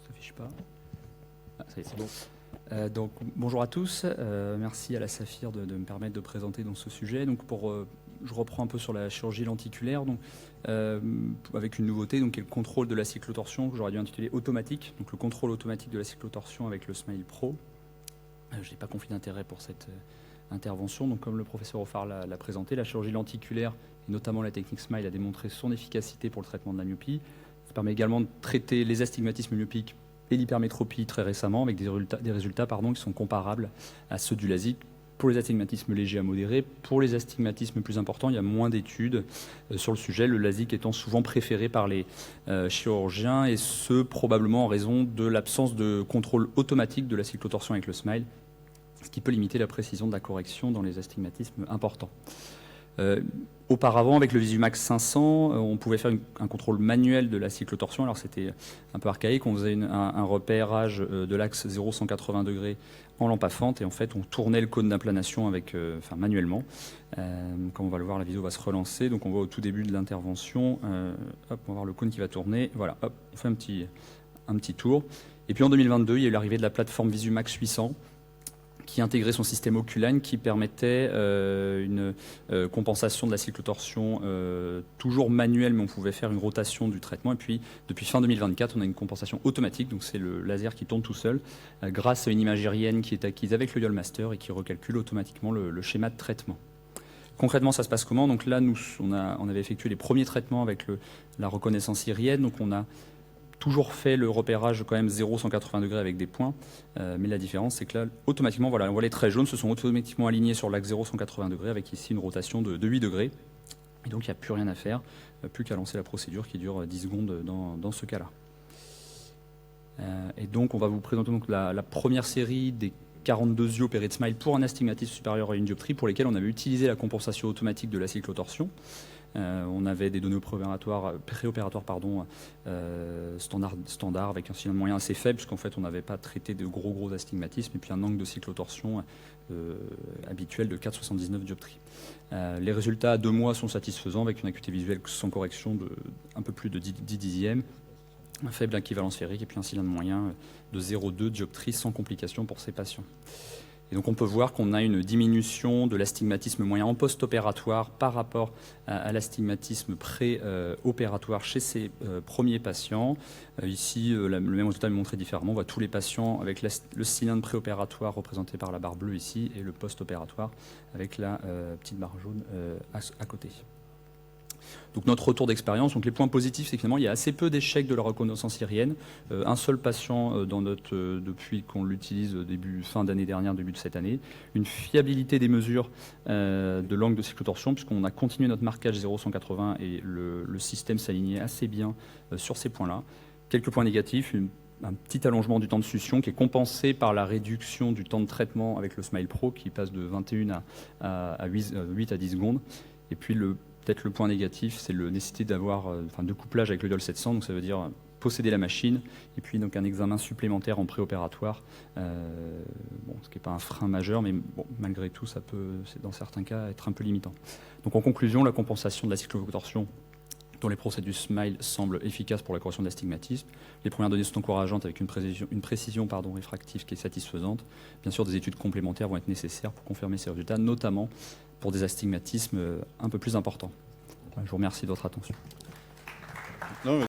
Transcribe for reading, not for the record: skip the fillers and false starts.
Ça s'affiche pas. Ah, ça y est, c'est bon. Donc, bonjour à tous. Merci à la Saphir de me permettre de présenter dans ce sujet. Donc, je reprends un peu sur la chirurgie lenticulaire, donc, avec une nouveauté, donc, qui est le contrôle de la cyclotorsion, que j'aurais dû intituler automatique. Donc, le contrôle automatique de la cyclotorsion avec le Smile Pro. Je n'ai pas conflit d'intérêt pour cette intervention. Donc, comme le professeur Offard l'a présenté, la chirurgie lenticulaire, et notamment la technique Smile, a démontré son efficacité pour le traitement de la myopie. Ça permet également de traiter les astigmatismes myopiques et l'hypermétropie très récemment, avec des résultats qui sont comparables à ceux du LASIK. Pour les astigmatismes légers à modérés, pour les astigmatismes plus importants, il y a moins d'études sur le sujet, le LASIK étant souvent préféré par les chirurgiens, et ce probablement en raison de l'absence de contrôle automatique de la cyclotorsion avec le Smile, ce qui peut limiter la précision de la correction dans les astigmatismes importants. Auparavant, avec le Visumax 500, on pouvait faire un contrôle manuel de la cyclotorsion. Alors c'était un peu archaïque, on faisait un repérage de l'axe 0-180 degrés en lampe à fente, et en fait on tournait le cône d'implanation manuellement. Comme on va le voir, la vidéo va se relancer, donc on voit au tout début de l'intervention, hop, on va voir le cône qui va tourner, voilà, hop, on fait un petit tour. Et puis en 2022, il y a eu l'arrivée de la plateforme Visumax 800, qui intégrait son système Oculine, qui permettait une compensation de la cyclotorsion toujours manuelle, mais on pouvait faire une rotation du traitement. Et puis, depuis fin 2024, on a une compensation automatique, donc c'est le laser qui tourne tout seul, grâce à une image aérienne qui est acquise avec le YOLMaster et qui recalcule automatiquement le schéma de traitement. Concrètement, ça se passe comment? Donc là, on avait effectué les premiers traitements avec la reconnaissance aérienne, donc on a toujours fait le repérage quand même 0-180 degrés avec des points, mais la différence c'est que là, automatiquement, voilà, on voit les traits jaunes se sont automatiquement alignés sur l'axe 0-180 degrés avec ici une rotation de 8 degrés. Et donc il n'y a plus rien à faire, plus qu'à lancer la procédure qui dure 10 secondes dans ce cas-là. Et donc on va vous présenter donc la première série des 42 yeux opérés de Smile pour un astigmatisme supérieur à une dioptrie, pour lesquels on avait utilisé la compensation automatique de la cyclotorsion. On avait des données préopératoires standard avec un signal moyen assez faible, puisqu'en fait on n'avait pas traité de gros astigmatismes, et puis un angle de cyclotorsion habituel de 4,79 dioptries. Les résultats à 2 mois sont satisfaisants, avec une acuité visuelle sans correction de un peu plus de 10 dixièmes, un faible équivalent sphérique, et puis un cylindre moyen de 0,2 dioptries sans complications pour ces patients. Et donc on peut voir qu'on a une diminution de l'astigmatisme moyen en post-opératoire par rapport à l'astigmatisme pré-opératoire chez ces premiers patients. Ici, le même résultat est montré différemment. On voit tous les patients avec le cylindre préopératoire représenté par la barre bleue ici, et le post-opératoire avec la petite barre jaune à côté. Donc notre retour d'expérience, donc les points positifs, c'est que finalement il y a assez peu d'échecs de la reconnaissance aérienne. Un seul patient depuis qu'on l'utilise fin d'année dernière, début de cette année. Une fiabilité des mesures de l'angle de cyclotorsion, puisqu'on a continué notre marquage 0,180 et le système s'alignait assez bien sur ces points-là. Quelques points négatifs, un petit allongement du temps de succion qui est compensé par la réduction du temps de traitement avec le Smile Pro qui passe de 21 à 8 à 10 secondes. Et puis peut-être le point négatif, c'est la nécessité d'avoir de couplage avec le YOL 700, donc ça veut dire posséder la machine, et puis donc un examen supplémentaire en préopératoire, ce qui n'est pas un frein majeur, mais bon, malgré tout, ça peut, dans certains cas, être un peu limitant. Donc en conclusion, la compensation de la cyclotorsion dont les procédures Smile semblent efficaces pour la correction de l'astigmatisme. Les premières données sont encourageantes avec une précision réfractive qui est satisfaisante. Bien sûr, des études complémentaires vont être nécessaires pour confirmer ces résultats, notamment pour des astigmatismes un peu plus importants. Je vous remercie de votre attention.